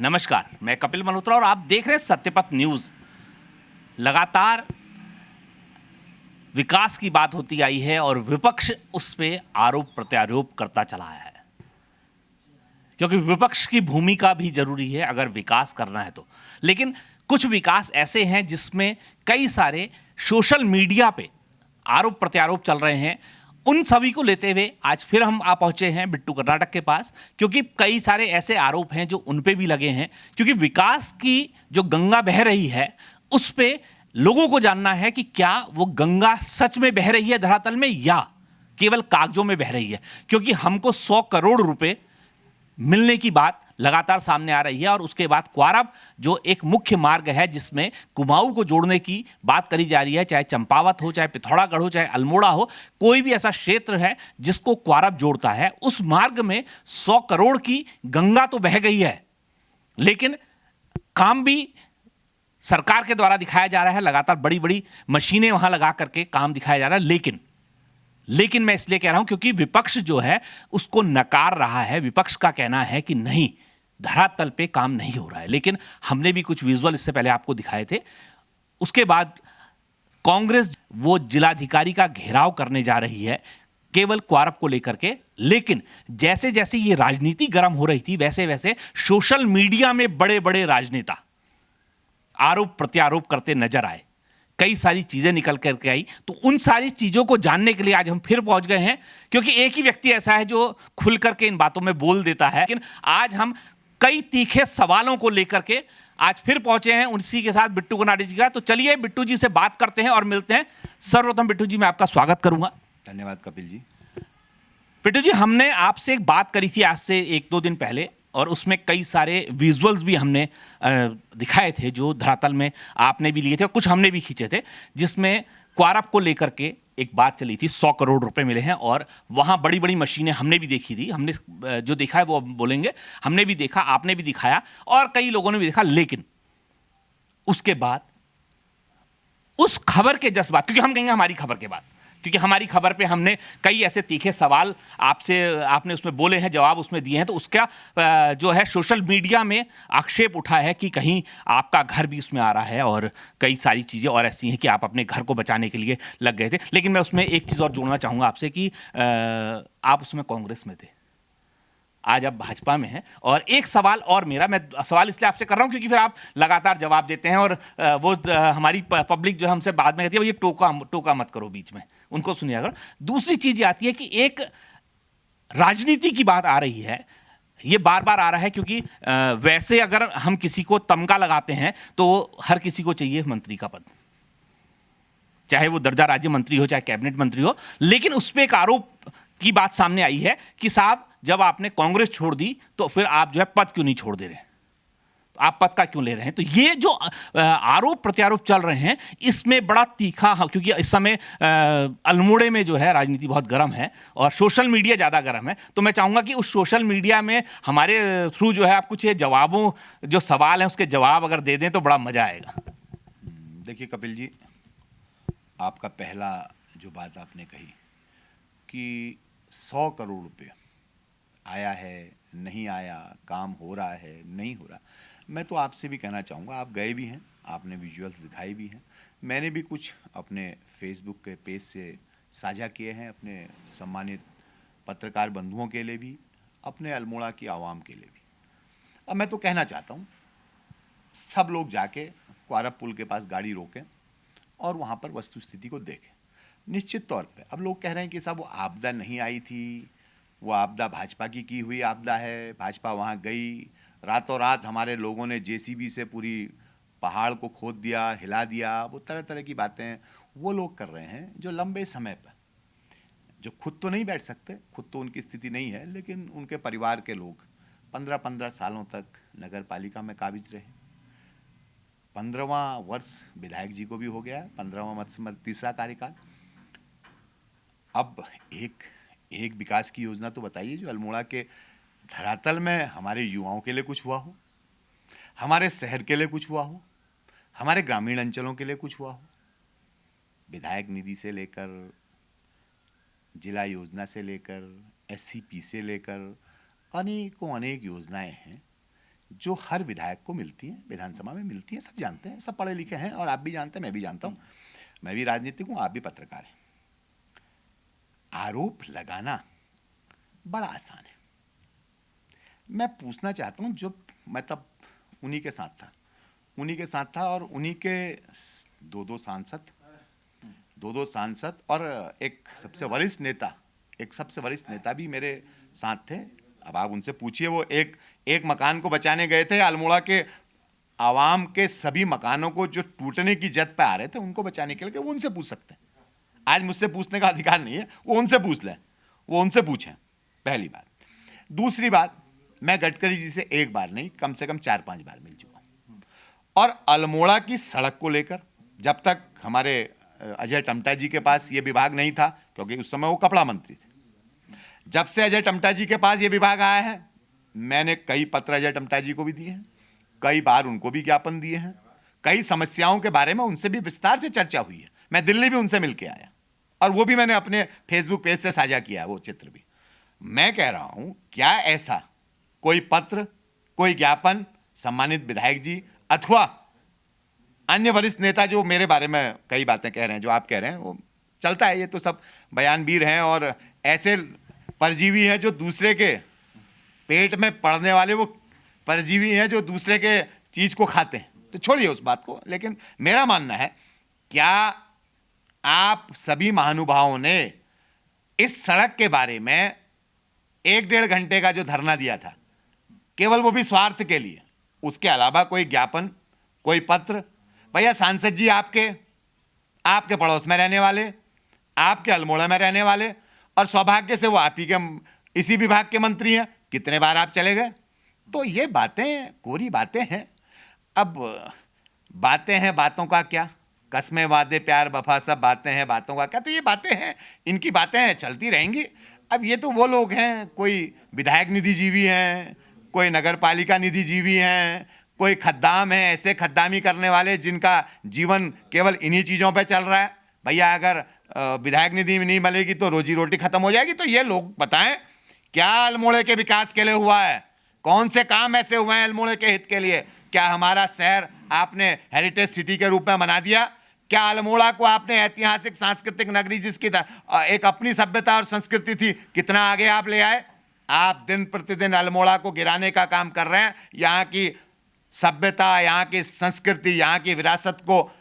नमस्कार, मैं कपिल मल्होत्रा और आप देख रहे हैं सत्यपथ न्यूज। लगातार विकास की बात होती आई है और विपक्ष उस पे आरोप प्रत्यारोप करता चला आया है, क्योंकि विपक्ष की भूमिका भी जरूरी है अगर विकास करना है तो। लेकिन कुछ विकास ऐसे हैं जिसमें कई सारे सोशल मीडिया पे आरोप प्रत्यारोप चल रहे हैं। उन सभी को लेते हुए आज फिर हम आ पहुंचे हैं बिट्टू कर्नाटक के पास, क्योंकि कई सारे ऐसे आरोप हैं जो उन पे भी लगे हैं। क्योंकि विकास की जो गंगा बह रही है उस पे लोगों को जानना है कि क्या वो गंगा सच में बह रही है धरातल में या केवल कागजों में बह रही है। क्योंकि हमको 100 करोड़ रुपए मिलने की बात लगातार सामने आ रही है और उसके बाद क्वारब जो एक मुख्य मार्ग है जिसमें कुमाऊं को जोड़ने की बात करी जा रही है, चाहे चंपावत हो, चाहे पिथौरागढ़ हो, चाहे अल्मोड़ा हो, कोई भी ऐसा क्षेत्र है जिसको क्वारब जोड़ता है, उस मार्ग में 100 करोड़ की गंगा तो बह गई है, लेकिन काम भी सरकार के द्वारा दिखाया जा रहा है। लगातार बड़ी बड़ी मशीनें वहां लगा करके काम दिखाया जा रहा है। लेकिन मैं इसलिए कह रहा हूं क्योंकि विपक्ष जो है उसको नकार रहा है। विपक्ष का कहना है कि नहीं, धरातल पे काम नहीं हो रहा है। लेकिन हमने भी कुछ विजुअल इससे पहले आपको दिखाए थे। उसके बाद कांग्रेस वो जिलाधिकारी का घेराव करने जा रही है केवल क्वारब को लेकर के। लेकिन जैसे जैसे ये राजनीति गर्म हो रही थी वैसे वैसे सोशल मीडिया में बड़े बड़े राजनेता आरोप प्रत्यारोप करते नजर आए। कई सारी चीजें निकल करके आई, तो उन सारी चीजों को जानने के लिए आज हम फिर पहुंच गए हैं, क्योंकि एक ही व्यक्ति ऐसा है जो खुल करके इन बातों में बोल देता है। लेकिन आज हम कई तीखे सवालों को लेकर के आज फिर पहुंचे हैं उसी के साथ बिट्टू कर्नाटक जी का। तो चलिए बिट्टू जी से बात करते हैं और मिलते हैं। सर्वप्रथम बिट्टू जी मैं आपका स्वागत करूंगा। धन्यवाद कपिल जी। बिट्टू जी, हमने आपसे एक बात करी थी आज से 1-2 दिन पहले और उसमें कई सारे विजुअल्स भी हमने दिखाए थे जो धरातल में आपने भी लिए थे और कुछ हमने भी खींचे थे, जिसमें क्वारब को लेकर के एक बात चली थी। 100 करोड़ रुपए मिले हैं और वहां बड़ी बड़ी मशीनें हमने भी देखी थी। हमने जो देखा है वो बोलेंगे, हमने भी देखा, आपने भी दिखाया और कई लोगों ने भी देखा। लेकिन उसके बाद उस खबर के जज्बात, क्योंकि हम कहेंगे हमारी खबर के बाद, क्योंकि हमारी खबर पे हमने कई ऐसे तीखे सवाल आपसे आपने उसमें बोले हैं, जवाब उसमें दिए हैं, तो उसका जो है सोशल मीडिया में आक्षेप उठा है कि कहीं आपका घर भी उसमें आ रहा है और कई सारी चीज़ें और ऐसी हैं कि आप अपने घर को बचाने के लिए लग गए थे। लेकिन मैं उसमें एक चीज़ और जोड़ना चाहूँगा आपसे कि आप उसमें कांग्रेस में थे, आज आप भाजपा में हैं। और एक सवाल और मेरा, मैं सवाल इसलिए आपसे कर रहा हूं क्योंकि फिर आप लगातार जवाब देते हैं और वो हमारी पब्लिक जो है हमसे बाद में कहती है ये टोका मत करो बीच में, उनको सुनिए करो। दूसरी चीज आती है कि एक राजनीति की बात आ रही है, ये बार बार आ रहा है क्योंकि वैसे अगर हम किसी को तमगा लगाते हैं तो हर किसी को चाहिए मंत्री का पद, चाहे वो दर्जा राज्य मंत्री हो चाहे कैबिनेट मंत्री हो। लेकिन उस पर एक आरोप की बात सामने आई है कि साहब जब आपने कांग्रेस छोड़ दी तो फिर आप जो है पद क्यों नहीं छोड़ दे रहे हैं, तो आप पद का क्यों ले रहे हैं। तो ये जो आरोप प्रत्यारोप चल रहे हैं इसमें बड़ा तीखा, क्योंकि इस समय अल्मोड़े में जो है राजनीति बहुत गर्म है और सोशल मीडिया ज़्यादा गर्म है। तो मैं चाहूँगा कि उस सोशल मीडिया में हमारे थ्रू जो है आप कुछ ये जवाबों, जो सवाल हैं उसके जवाब अगर दे दें तो बड़ा मज़ा आएगा। देखिए कपिल जी, आपका पहला जो बात आपने कही कि 100 करोड़ रुपए आया है, नहीं आया, काम हो रहा है, नहीं हो रहा, मैं तो आपसे भी कहना चाहूँगा, आप गए भी हैं, आपने विजुअल्स दिखाई भी हैं, मैंने भी कुछ अपने फेसबुक के पेज से साझा किए हैं, अपने सम्मानित पत्रकार बंधुओं के लिए भी, अपने अल्मोड़ा की आवाम के लिए भी। अब मैं तो कहना चाहता हूँ सब लोग जाके क्वारब पुल के पास गाड़ी रोकें और वहाँ पर वस्तुस्थिति को देखें। निश्चित तौर पे अब लोग कह रहे हैं कि साहब वो आपदा नहीं आई थी, वो आपदा भाजपा की हुई आपदा है, भाजपा वहाँ गई, रातों रात हमारे लोगों ने जेसीबी से पूरी पहाड़ को खोद दिया, हिला दिया, वो तरह तरह की बातें वो लोग कर रहे हैं जो लंबे समय पर, जो खुद तो नहीं बैठ सकते, खुद तो उनकी स्थिति नहीं है, लेकिन उनके परिवार के लोग 15-15 सालों तक नगर पालिका में काबिज रहे। 15वां वर्ष विधायक जी को भी हो गया, 15वां तीसरा कार्यकाल। अब एक विकास की योजना तो बताइए जो अल्मोड़ा के धरातल में हमारे युवाओं के लिए कुछ हुआ हो, हमारे शहर के लिए कुछ हुआ हो, हमारे ग्रामीण अंचलों के लिए कुछ हुआ हो। विधायक निधि से लेकर, जिला योजना से लेकर, एससीपी से लेकर अनेकों अनेक योजनाएं हैं जो हर विधायक को मिलती है, विधानसभा में मिलती है, सब जानते हैं, सब पढ़े लिखे हैं, और आप भी जानते हैं, मैं भी जानता हूं, मैं भी राजनीतिक हूं, आप भी पत्रकार हैं। आरोप लगाना बड़ा आसान है। मैं पूछना चाहता हूं, जो मैं तब उन्हीं के साथ था और उन्हीं के दो दो सांसद और एक सबसे वरिष्ठ नेता भी मेरे साथ थे। अब आप उनसे पूछिए, वो एक मकान को बचाने गए थे, अल्मोड़ा के आवाम के सभी मकानों को जो टूटने की जद पे आ रहे थे उनको बचाने के लिए, वो उनसे पूछ सकते हैं। आज मुझसे पूछने का अधिकार नहीं है, वो उनसे पूछ लें, वो उनसे पूछें, पहली बात। दूसरी बात, मैं गडकरी जी से एक बार नहीं, कम से कम 4-5 बार मिल चुका हूं, और अल्मोड़ा की सड़क को लेकर, जब तक हमारे अजय टम्टा जी के पास ये विभाग नहीं था, क्योंकि उस समय वो कपड़ा मंत्री थे, जब से अजय टम्टा जी के पास ये विभाग आया है, मैंने कई पत्र अजय टम्टा जी को भी दिए हैं, कई बार उनको भी ज्ञापन दिए हैं, कई समस्याओं के बारे में उनसे भी विस्तार से चर्चा हुई है। मैं दिल्ली भी उनसे मिलके आया, और वो भी मैंने अपने फेसबुक पेज से साझा किया, वो चित्र भी। मैं कह रहा हूं, क्या ऐसा कोई पत्र, कोई ज्ञापन सम्मानित विधायक जी अथवा अन्य वरिष्ठ नेता जो मेरे बारे में कई बातें कह रहे हैं, जो आप कह रहे हैं, वो चलता है, ये तो सब बयानवीर हैं और ऐसे परजीवी हैं जो दूसरे के पेट में पड़ने वाले वो परजीवी हैं जो दूसरे के चीज को खाते हैं, तो छोड़िए उस बात को। लेकिन मेरा मानना है, क्या आप सभी महानुभावों ने इस सड़क के बारे में 1-1.5 घंटे का जो धरना दिया था, केवल वो भी स्वार्थ के लिए, उसके अलावा कोई ज्ञापन, कोई पत्र? भैया सांसद जी आपके पड़ोस में रहने वाले, आपके अल्मोड़ा में रहने वाले, और सौभाग्य से वो आप ही के इसी विभाग के मंत्री हैं, कितने बार आप चले गए? तो ये बातें कोरी बातें हैं। अब बातें हैं, बातों का क्या, कस्में वादे प्यार वफा सब बातें हैं, बातों का क्या, तो ये बातें हैं, इनकी बातें चलती रहेंगी। अब ये तो वो लोग हैं, कोई विधायक निधि जीवी हैं, कोई नगर पालिका निधि जीवी हैं, कोई खद्दाम है, ऐसे खद्दामी करने वाले जिनका जीवन केवल इन्हीं चीज़ों पे चल रहा है। भैया अगर विधायक निधि नहीं मिलेगी तो रोजी रोटी खत्म हो जाएगी। तो ये लोग बताएं, क्या अल्मोड़े के विकास के लिए हुआ है? कौन से काम ऐसे हुए हैं अल्मोड़े के हित के लिए? क्या हमारा शहर आपने हेरिटेज सिटी के रूप में बना दिया? क्या अल्मोड़ा को आपने ऐतिहासिक सांस्कृतिक नगरी जिसकी एक अपनी सभ्यता और संस्कृति थी, कितना आगे आप ले आए? आप दिन प्रतिदिन अल्मोड़ा को गिराने का काम कर रहे हैं। यहाँ की सभ्यता, यहाँ की संस्कृति, यहाँ की विरासत को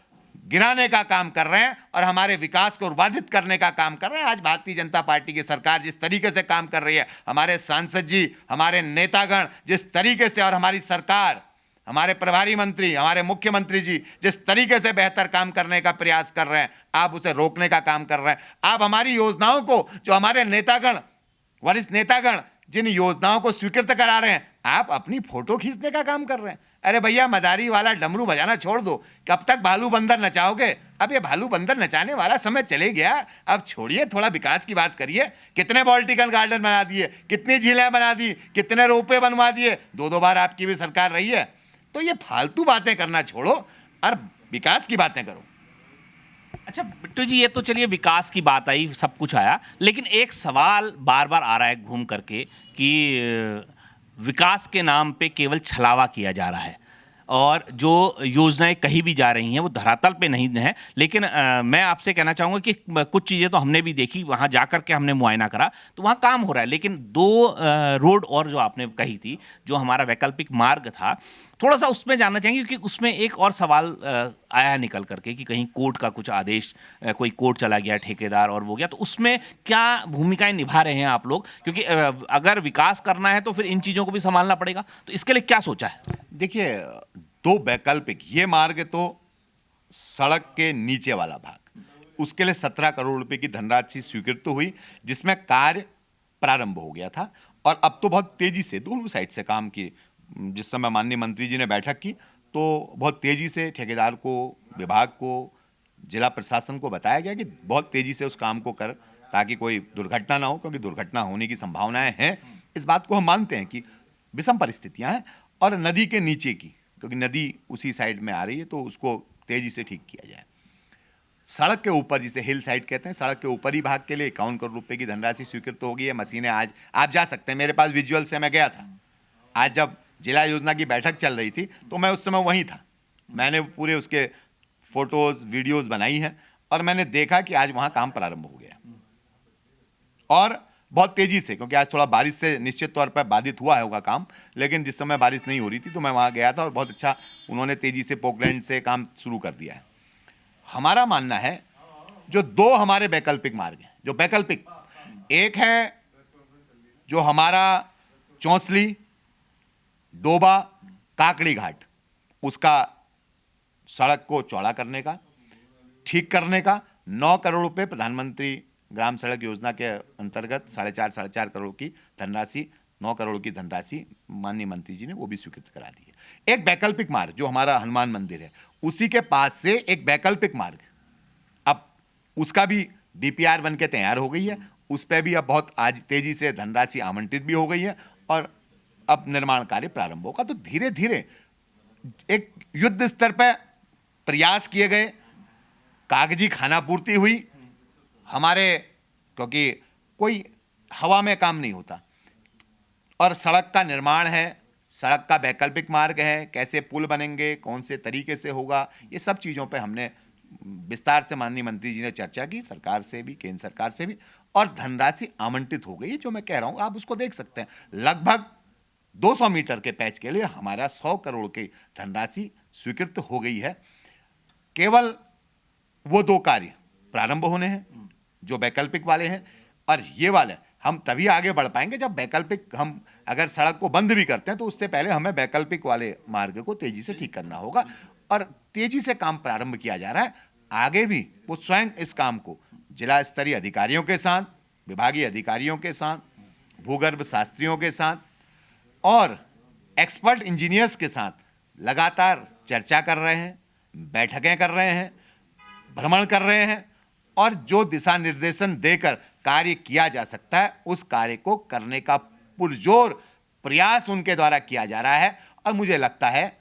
गिराने का काम कर रहे हैं और हमारे विकास को बाधित करने का काम कर रहे हैं। आज भारतीय जनता पार्टी की सरकार जिस तरीके से काम कर रही है, हमारे सांसद जी, हमारे नेतागण जिस तरीके से, और हमारी सरकार, हमारे प्रभारी मंत्री, हमारे मुख्यमंत्री जी जिस तरीके से बेहतर काम करने का प्रयास कर रहे हैं, आप उसे रोकने का काम कर रहे हैं। आप हमारी योजनाओं को, जो हमारे नेतागण, वरिष्ठ नेतागण जिन योजनाओं को स्वीकृत करा रहे हैं, आप अपनी फोटो खींचने का काम कर रहे हैं। अरे भैया, मदारी वाला डमरू बजाना छोड़ दो। कब तक भालू बंदर नचाओगे? अब ये भालू बंदर नचाने वाला समय चले गया। अब छोड़िए, थोड़ा विकास की बात करिए। कितने पॉलिटिकल गार्डन बना दिए, कितनी झीलें बना दी, कितने रोपवे बनवा दिए। 2-2 बार आपकी भी सरकार रही है। तो ये फालतू बातें करना छोड़ो और विकास की बातें करो। अच्छा बिट्टू जी, ये तो चलिए विकास की बात आई, सब कुछ आया, लेकिन एक सवाल बार बार आ रहा है घूम करके कि विकास के नाम पे केवल छलावा किया जा रहा है और जो योजनाएं कहीं भी जा रही हैं वो धरातल पे नहीं है। लेकिन मैं आपसे कहना चाहूँगा कि कुछ चीज़ें तो हमने भी देखी, वहाँ जा कर के हमने मुआयना करा तो वहाँ काम हो रहा है। लेकिन 2 रोड और जो आपने कही थी, जो हमारा वैकल्पिक मार्ग था, थोड़ा सा उसमें जानना चाहेंगे, क्योंकि उसमें एक और सवाल आया निकल करके कि कहीं कोर्ट का कुछ आदेश, कोई कोर्ट चला गया, ठेकेदार और वो गया, तो उसमें क्या भूमिकाएं निभा रहे हैं आप लोग? क्योंकि अगर विकास करना है तो फिर इन चीज़ों को भी संभालना पड़ेगा, तो इसके लिए क्या सोचा है? देखिए, 2 वैकल्पिक, ये मार्ग तो सड़क के नीचे वाला भाग, उसके लिए 17 करोड़ रुपए की धनराशि स्वीकृत हुई, जिसमें कार्य प्रारंभ हो गया था और अब तो बहुत तेजी से दोनों साइड से काम किए। जिस समय माननीय मंत्री जी ने बैठक की तो बहुत तेजी से ठेकेदार को, विभाग को, जिला प्रशासन को बताया गया कि बहुत तेजी से उस काम को कर, ताकि कोई दुर्घटना ना हो, क्योंकि दुर्घटना होने की संभावनाएं हैं। इस बात को हम मानते हैं कि विषम परिस्थितियां हैं और नदी के नीचे की, क्योंकि नदी उसी साइड में आ रही है, तो उसको तेजी से ठीक किया जाए। सड़क के ऊपर, जिसे हिल साइड कहते हैं, सड़क के ऊपरी भाग के लिए 51 करोड़ रुपए की धनराशि स्वीकृत हो गई है। मशीनें आज आप जा सकते हैं, मेरे पास विजुअल से, मैं गया था आज, जब जिला योजना की बैठक चल रही थी तो मैं उस समय वहीं था। मैंने पूरे उसके फोटोज वीडियोस बनाई हैं और मैंने देखा कि आज वहां काम प्रारंभ हो गया और बहुत तेजी से, क्योंकि आज थोड़ा बारिश से निश्चित तौर पर बाधित हुआ होगा काम, लेकिन जिस समय बारिश नहीं हो रही थी तो मैं वहां गया था और बहुत अच्छा उन्होंने तेजी से पोकलैंड से काम शुरू कर दिया है। हमारा मानना है जो दो हमारे वैकल्पिक मार्ग हैं, जो वैकल्पिक, एक है जो हमारा चौंसली डोबा काकड़ी घाट, उसका सड़क को चौड़ा करने का, ठीक करने का 9 करोड़ रुपए प्रधानमंत्री ग्राम सड़क योजना के अंतर्गत 4.5 करोड़ की धनराशि, 9 करोड़ की धनराशि माननीय मंत्री जी ने वो भी स्वीकृत करा दी है। एक वैकल्पिक मार्ग जो हमारा हनुमान मंदिर है उसी के पास से एक वैकल्पिक मार्ग, अब उसका भी डीपीआर बन के तैयार हो गई है, उस पर भी अब बहुत आज तेजी से धनराशि आवंटित भी हो गई है और अब निर्माण कार्य प्रारंभ होगा। तो धीरे धीरे एक युद्ध स्तर पर प्रयास किए गए, कागजी खानापूर्ति हुई हमारे, क्योंकि कोई हवा में काम नहीं होता, और सड़क का निर्माण है, सड़क का वैकल्पिक मार्ग है, कैसे पुल बनेंगे, कौन से तरीके से होगा, ये सब चीज़ों पे हमने विस्तार से माननीय मंत्री जी ने चर्चा की, सरकार से भी, केंद्र सरकार से भी, और धनराशि आवंटित हो गई है। जो मैं कह रहा हूँ आप उसको देख सकते हैं, लगभग 200 मीटर के पैच के लिए हमारा 100 करोड़ की धनराशि स्वीकृत हो गई है। केवल वो दो कार्य प्रारंभ होने हैं जो वैकल्पिक वाले हैं, और ये वाले हम तभी आगे बढ़ पाएंगे जब वैकल्पिक, हम अगर सड़क को बंद भी करते हैं तो उससे पहले हमें वैकल्पिक वाले मार्ग को तेजी से ठीक करना होगा, और तेजी से काम प्रारंभ किया जा रहा है। आगे भी वो स्वयं इस काम को जिला स्तरीय अधिकारियों के साथ, विभागीय अधिकारियों के साथ, भूगर्भ शास्त्रियों के साथ और एक्सपर्ट इंजीनियर्स के साथ लगातार चर्चा कर रहे हैं, बैठकें कर रहे हैं, भ्रमण कर रहे हैं, और जो दिशा निर्देशन देकर कार्य किया जा सकता है उस कार्य को करने का पुरजोर प्रयास उनके द्वारा किया जा रहा है। और मुझे लगता है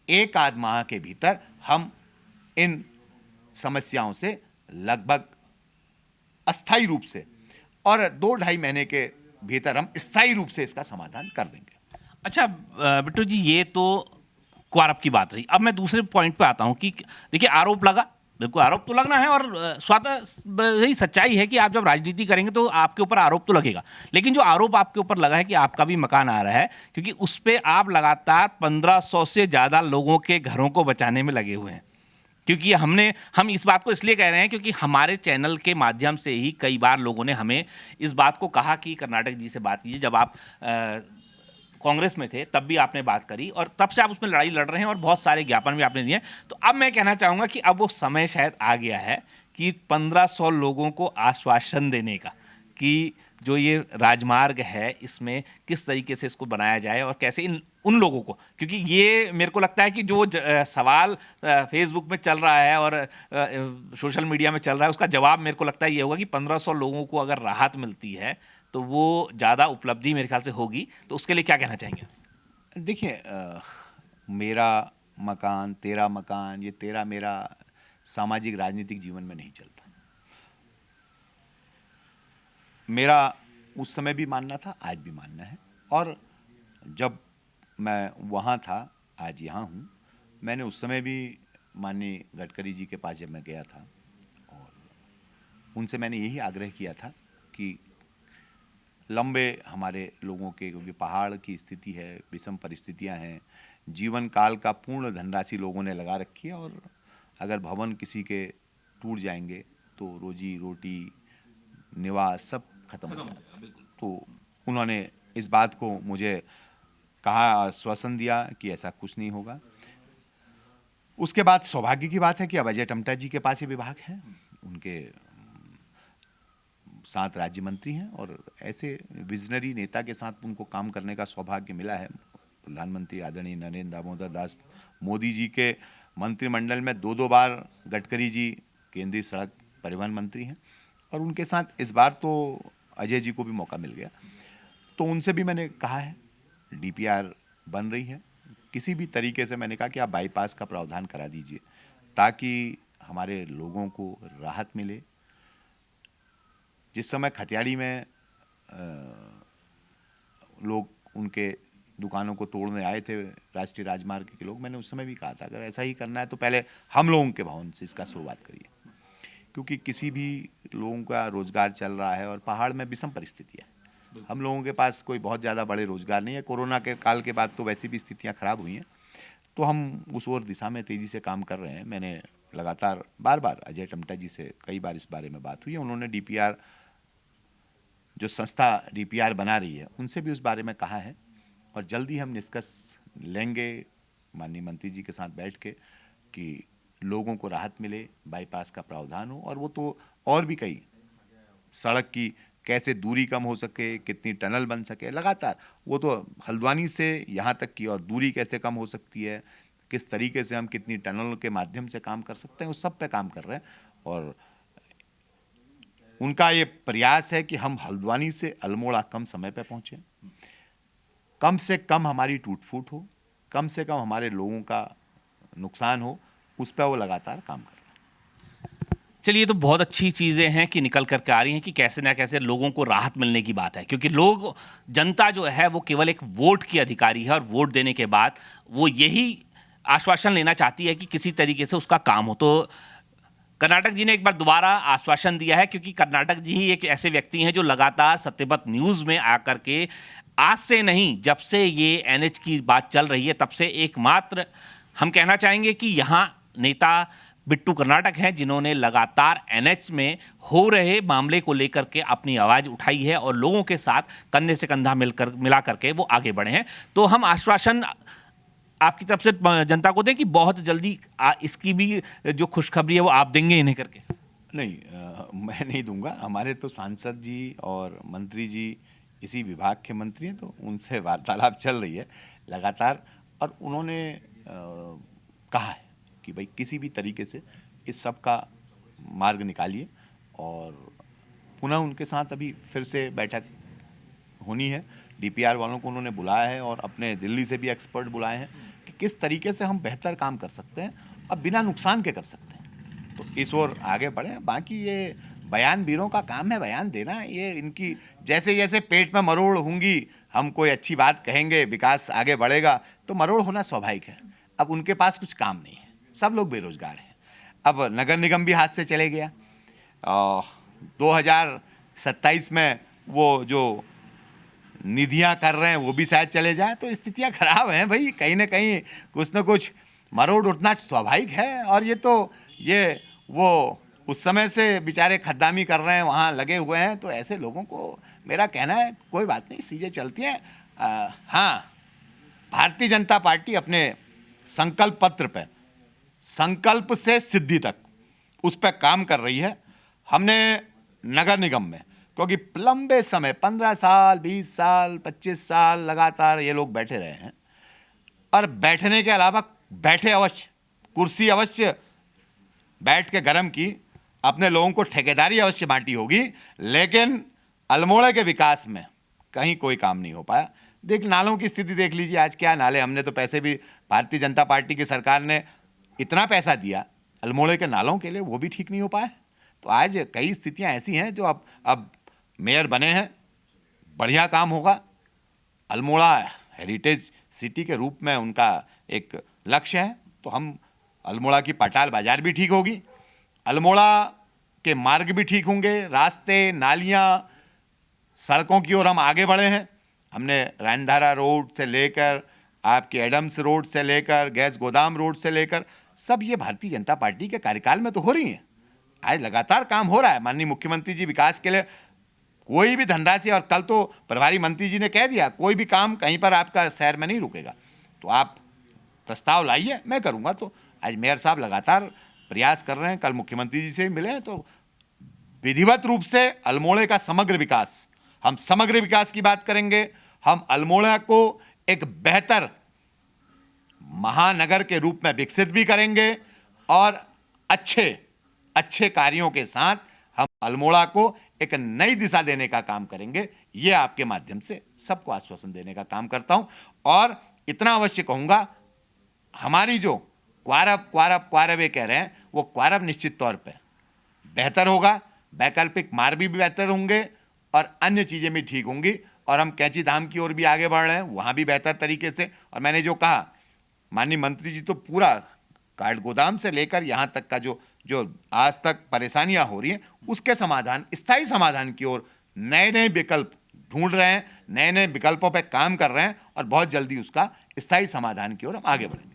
एक आध माह के भीतर हम इन समस्याओं से लगभग अस्थायी रूप से और 2-2.5 महीने के भीतर हम स्थायी रूप से इसका समाधान कर देंगे। अच्छा बिट्टू जी, ये तो क्वारप की बात रही। अब मैं दूसरे पॉइंट पे आता हूं कि देखिए, आरोप लगा, बिल्कुल आरोप तो लगना है, और स्वतः यही सच्चाई है कि आप जब राजनीति करेंगे तो आपके ऊपर आरोप तो लगेगा। लेकिन जो आरोप आपके ऊपर लगा है कि आपका भी मकान आ रहा है, क्योंकि उस पर आप लगातार 1500 से ज़्यादा लोगों के घरों को बचाने में लगे हुए हैं। क्योंकि हम इस बात को इसलिए कह रहे हैं क्योंकि हमारे चैनल के माध्यम से ही कई बार लोगों ने हमें इस बात को कहा कि कर्नाटक जी से बात कीजिए। जब आप कांग्रेस में थे तब भी आपने बात करी, और तब से आप उसमें लड़ाई लड़ रहे हैं और बहुत सारे ज्ञापन भी आपने दिए। तो अब मैं कहना चाहूँगा कि अब वो समय शायद आ गया है कि 1500 लोगों को आश्वासन देने का कि जो ये राजमार्ग है इसमें किस तरीके से इसको बनाया जाए और कैसे उन लोगों को, क्योंकि ये मेरे को लगता है कि जो सवाल फेसबुक में चल रहा है और सोशल मीडिया में चल रहा है उसका जवाब मेरे को लगता है ये होगा कि 1500 लोगों को अगर राहत मिलती है तो वो ज़्यादा उपलब्धि मेरे ख्याल से होगी। तो उसके लिए क्या कहना चाहेंगे? देखिए, मेरा मकान तेरा मकान, ये तेरा मेरा सामाजिक राजनीतिक जीवन में नहीं चलता। मेरा उस समय भी मानना था, आज भी मानना है, और जब मैं वहाँ था, आज यहाँ हूँ, मैंने उस समय भी माननीय गडकरी जी के पास जब मैं गया था और उनसे मैंने यही आग्रह किया था कि लंबे हमारे लोगों के, क्योंकि पहाड़ की स्थिति है, विषम परिस्थितियां हैं, जीवन काल का पूर्ण धनराशि लोगों ने लगा रखी है, और अगर भवन किसी के टूट जाएंगे तो रोजी रोटी निवास सब खत्म हो जाएगा। तो उन्होंने इस बात को मुझे कहा, आश्वासन दिया कि ऐसा कुछ नहीं होगा। उसके बाद सौभाग्य की बात है कि अब अजय टमटा जी के पास ये विभाग है, उनके 7 राज्य मंत्री हैं, और ऐसे विजनरी नेता के साथ उनको काम करने का सौभाग्य मिला है। प्रधानमंत्री आदरणीय नरेंद्र दामोदर दास मोदी जी के मंत्रिमंडल में 2-2 बार गडकरी जी केंद्रीय सड़क परिवहन मंत्री हैं, और उनके साथ इस बार तो अजय जी को भी मौका मिल गया। तो उनसे भी मैंने कहा है, डीपीआर बन रही है, किसी भी तरीके से मैंने कहा कि आप बाईपास का प्रावधान करा दीजिए ताकि हमारे लोगों को राहत मिले। जिस समय खतियाड़ी में लोग उनके दुकानों को तोड़ने आए थे राष्ट्रीय राजमार्ग के लोग, मैंने उस समय भी कहा था अगर ऐसा ही करना है तो पहले हम लोगों के भवन से इसका शुरुआत करिए, क्योंकि किसी भी लोगों का रोजगार चल रहा है और पहाड़ में विषम परिस्थिति है। हम लोगों के पास कोई बहुत ज़्यादा बड़े रोजगार नहीं है। कोरोना के काल के बाद तो वैसी भी स्थितियां खराब हुई हैं, तो हम उस ओर दिशा में तेज़ी से काम कर रहे हैं। मैंने लगातार बार बार अजय टम्टा जी से कई बार इस बारे में बात हुई है। उन्होंने डीपीआर, जो संस्था डीपीआर बना रही है, उनसे भी उस बारे में कहा है और जल्दी हम निष्कर्ष लेंगे माननीय मंत्री जी के साथ बैठ के कि लोगों को राहत मिले, बाईपास का प्रावधान हो, और वो तो और भी कई सड़क की कैसे दूरी कम हो सके, कितनी टनल बन सके, लगातार वो तो हल्द्वानी से यहाँ तक की और दूरी कैसे कम हो सकती है, किस तरीके से हम कितनी टनल के माध्यम से काम कर सकते हैं, उस सब पे काम कर रहे हैं। और उनका ये प्रयास है कि हम हल्द्वानी से अल्मोड़ा कम समय पे पहुँचें, कम से कम हमारी टूट फूट हो, कम से कम हमारे लोगों का नुकसान हो, उस पर वो लगातार काम कर रहे हैं। चलिए, तो बहुत अच्छी चीज़ें हैं कि निकल करके आ रही हैं कि कैसे ना कैसे लोगों को राहत मिलने की बात है, क्योंकि लोग, जनता जो है वो केवल एक वोट की अधिकारी है और वोट देने के बाद वो यही आश्वासन लेना चाहती है कि किसी तरीके से उसका काम हो। तो कर्नाटक जी ने एक बार दोबारा आश्वासन दिया है, क्योंकि कर्नाटक जी ही एक ऐसे व्यक्ति हैं जो लगातार सत्यपथ न्यूज़ में आकर के आज से नहीं, जब से ये एनएच की बात चल रही है तब से एकमात्र हम कहना चाहेंगे कि यहाँ नेता बिट्टू कर्नाटक हैं जिन्होंने लगातार एनएच में हो रहे मामले को लेकर के अपनी आवाज़ उठाई है और लोगों के साथ कंधे से कंधा मिला करके वो आगे बढ़े हैं। तो हम आश्वासन आपकी तरफ से जनता को दें कि बहुत जल्दी इसकी भी जो खुशखबरी है वो आप देंगे इन्हें करके। नहीं, मैं नहीं दूंगा। हमारे तो सांसद जी और मंत्री जी इसी विभाग के मंत्री हैं, तो उनसे वार्तालाप चल रही है लगातार, और उन्होंने कहा है कि भाई किसी भी तरीके से इस सब का मार्ग निकालिए, और पुनः उनके साथ अभी फिर से बैठक होनी है। डीपीआर वालों को उन्होंने बुलाया है और अपने दिल्ली से भी एक्सपर्ट बुलाए हैं कि किस तरीके से हम बेहतर काम कर सकते हैं और बिना नुकसान के कर सकते हैं। तो इस ओर आगे बढ़े। बाकी ये बयान वीरों का काम है, बयान देना। ये इनकी जैसे जैसे पेट में मरोड़ होंगी, हम कोई अच्छी बात कहेंगे, विकास आगे बढ़ेगा, तो मरोड़ होना स्वाभाविक है। अब उनके पास कुछ काम नहीं है, सब लोग बेरोजगार हैं। अब नगर निगम भी हाथ से चले गया, 2027 में वो जो निधियां कर रहे हैं वो भी शायद चले जाए। तो स्थितियां खराब हैं भाई, कहीं ना कहीं कुछ ना कुछ मरोड़ उठना स्वाभाविक है। और ये वो उस समय से बेचारे खद्दामी कर रहे हैं, वहाँ लगे हुए हैं। तो ऐसे लोगों को मेरा कहना है कोई बात नहीं, चीज़ें चलती हैं। हाँ, भारतीय जनता पार्टी अपने संकल्प पत्र पे, संकल्प से सिद्धि तक, उस पर काम कर रही है। हमने नगर निगम में, क्योंकि लंबे समय 15 साल 20 साल 25 साल लगातार ये लोग बैठे रहे हैं, और बैठने के अलावा बैठे अवश्य, कुर्सी अवश्य बैठ के गरम की, अपने लोगों को ठेकेदारी अवश्य बांटी होगी, लेकिन अल्मोड़ा के विकास में कहीं कोई काम नहीं हो पाया। देख, नालों की स्थिति देख लीजिए आज, क्या नाले। हमने तो पैसे भी, भारतीय जनता पार्टी की सरकार ने इतना पैसा दिया अल्मोड़े के नालों के लिए, वो भी ठीक नहीं हो पाया। तो आज कई स्थितियां ऐसी हैं जो अब मेयर बने हैं, बढ़िया काम होगा। अल्मोड़ा हेरिटेज सिटी के रूप में उनका एक लक्ष्य है, तो हम अल्मोड़ा की पटाल बाजार भी ठीक होगी, अल्मोड़ा के मार्ग भी ठीक होंगे, रास्ते, नालियां, सड़कों की ओर हम आगे बढ़े हैं। हमने रैनधारा रोड से लेकर आपके एडम्स रोड से लेकर गैस गोदाम रोड से लेकर सब ये भारतीय जनता पार्टी के कार्यकाल में तो हो रही हैं। आज लगातार काम हो रहा है। माननीय मुख्यमंत्री जी विकास के लिए कोई भी धनराशि, और कल तो प्रभारी मंत्री जी ने कह दिया कोई भी काम कहीं पर आपका शहर में नहीं रुकेगा, तो आप प्रस्ताव लाइए, मैं करूँगा। तो आज मेयर साहब लगातार प्रयास कर रहे हैं, कल मुख्यमंत्री जी से मिले हैं। तो विधिवत रूप से अल्मोड़े का समग्र विकास, हम समग्र विकास की बात करेंगे। हम अल्मोड़ा को एक बेहतर महानगर के रूप में विकसित भी करेंगे, और अच्छे कार्यों के साथ हम अल्मोड़ा को एक नई दिशा देने का काम करेंगे। ये आपके माध्यम से सबको आश्वासन देने का काम करता हूं। और इतना अवश्य कहूंगा, हमारी जो क्वारब ये कह रहे हैं, वो क्वारब निश्चित तौर पे बेहतर होगा, वैकल्पिक मार्ग भी बेहतर होंगे, और अन्य चीज़ें भी ठीक होंगी और हम कैंची धाम की ओर भी आगे बढ़ रहे हैं, वहाँ भी बेहतर तरीके से। और मैंने जो कहा, माननीय मंत्री जी तो पूरा काठ गोदाम से लेकर यहाँ तक का जो जो आज तक परेशानियां हो रही हैं उसके समाधान, स्थायी समाधान की ओर नए नए विकल्प ढूंढ रहे हैं, नए नए विकल्पों पर काम कर रहे हैं और बहुत जल्दी उसका स्थायी समाधान की ओर हम आगे बढ़ेंगे।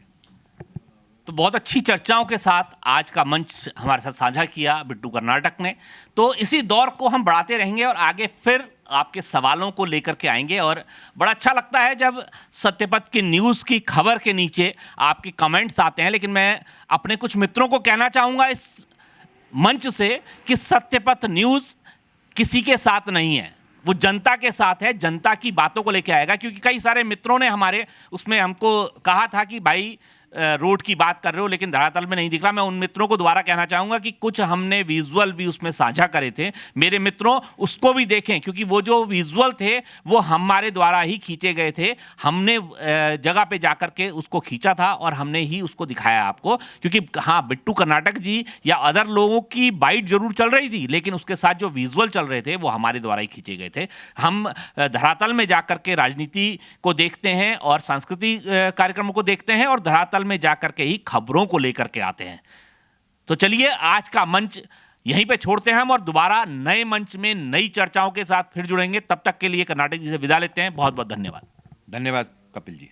तो बहुत अच्छी चर्चाओं के साथ आज का मंच हमारे साथ साझा किया बिट्टू कर्नाटक ने। तो इसी दौर को हम बढ़ाते रहेंगे और आगे फिर आपके सवालों को लेकर के आएंगे। और बड़ा अच्छा लगता है जब सत्यपथ की न्यूज़ की खबर के नीचे आपके कमेंट्स आते हैं। लेकिन मैं अपने कुछ मित्रों को कहना चाहूँगा इस मंच से कि सत्यपथ न्यूज़ किसी के साथ नहीं है, वो जनता के साथ है, जनता की बातों को लेकर आएगा। क्योंकि कई सारे मित्रों ने हमारे उसमें हमको कहा था कि भाई रोड की बात कर रहे हो लेकिन धरातल में नहीं दिख रहा। मैं उन मित्रों को दोबारा कहना चाहूंगा कि कुछ हमने विजुअल भी उसमें साझा करे थे। मेरे मित्रों उसको भी देखें, क्योंकि वो जो विजुअल थे वो हमारे द्वारा ही खींचे गए थे। हमने जगह पे जाकर के उसको खींचा था और हमने ही उसको दिखाया आपको। क्योंकि हाँ, बिट्टू कर्नाटक जी या अदर लोगों की बाइट जरूर चल रही थी, लेकिन उसके साथ जो विजुअल चल रहे थे वो हमारे द्वारा ही खींचे गए थे। हम धरातल में जाकर के राजनीति को देखते हैं और सांस्कृतिक कार्यक्रमों को देखते हैं और धरातल में जाकर के ही खबरों को लेकर के आते हैं। तो चलिए आज का मंच यहीं पे छोड़ते हैं हम और दोबारा नए मंच में नई चर्चाओं के साथ फिर जुड़ेंगे। तब तक के लिए कर्नाटक जी से विदा लेते हैं। बहुत बहुत धन्यवाद। धन्यवाद कपिल जी।